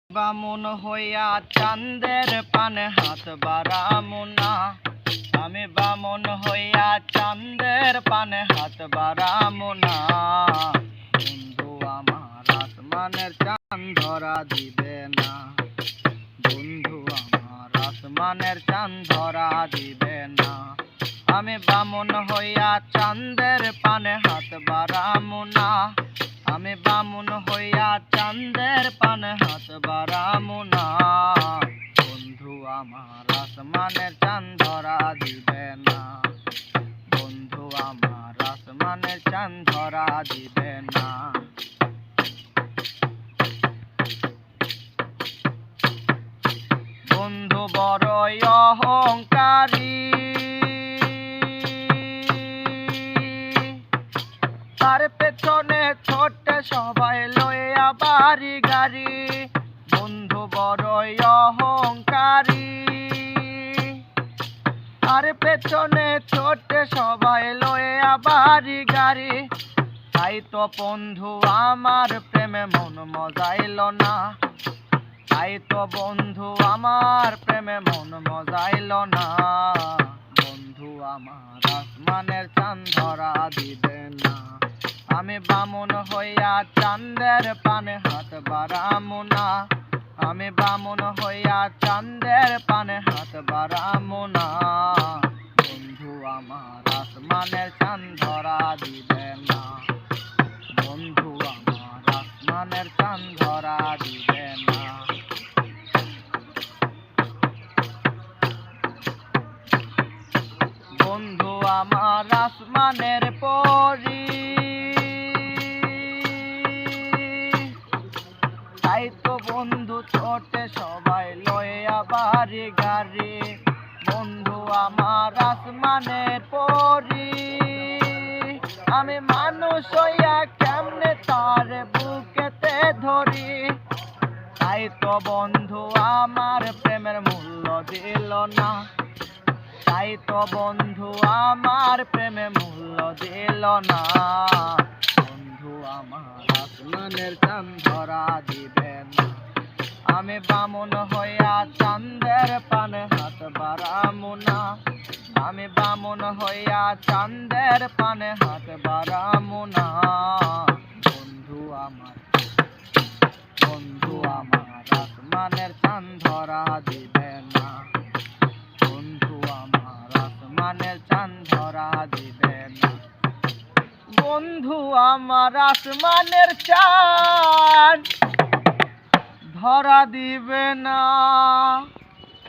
বামুন হইয়া চাঁদের পানে হাত বাড়ামু না। আমি বামুন হইয়া চাঁদের পানে হাত বাড়ামু না। বন্ধু আমার আসমানের চাঁদ ধরা দিবে না। বন্ধু আমার আসমানের চাঁদ ধরা দিবে না। আমি বামুন হইয়া চাঁদের পানে হাত বাড়ামু না। আমি বামুন হইয়া চাঁদের পানে হাত বাড়ামু না। বন্ধু আমার আসমানের চাঁদ ধরা দিবে না। বন্ধু আমার আসমানের চাঁদ ধরা দিবে না। বন্ধু বড়ই অহংকারী, তার পেছনে ছোটে সবাই লইয়া বাড়ি গাড়ি। বন্ধু বড়ই অহংকারী, তার পেছনে ছোটে সবাই লইয়া বাড়ি গাড়ি। তাই তো বন্ধু আমার প্রেমে মন মজাইল না। তাই তো বন্ধু আমার প্রেমে মন মজাইল না। বন্ধু আমার আসমানের চাঁদ ধরা দিবে না। আমি বামুন হইয়া চাঁদের পানে হাত বাড়ামু না। আমি বামুন হইয়া চাঁদের পানে হাত বাড়ামু না। বন্ধু আমার আসমানের চাঁদ ধরা দিবে না। বন্ধু আমার আসমানের চাঁদ ধরা দিবে না। বন্ধু আমার আসমানের পরি, তাই তো বন্ধু ছোটে সবাই লইয়া বাড়ি গাড়ি। বন্ধু আমার আসমানের পরি, আমি মানুষ হইয়া কেমনে তার বুকেতে ধরি। তাই তো বন্ধু আমার প্রেমের মূল্য দিল না। তাই তো বন্ধু আমার প্রেমে মূল্য দিল না। বন্ধু আমার আসমানের চাঁদ ধরা দিবে না। আমি বামুন হইয়া চাঁদের পানে হাত বাড়ামু না। আমি বামুন হইয়া চাঁদের পানে হাত বাড়ামু না। বন্ধু আমার আসমানের চাঁদ ধরা দিবে না। বন্ধু আমার আসমানের চাঁদ ধরা দিবে না। বন্ধু আমার আসমানের চাঁদ ধরা দিবে না।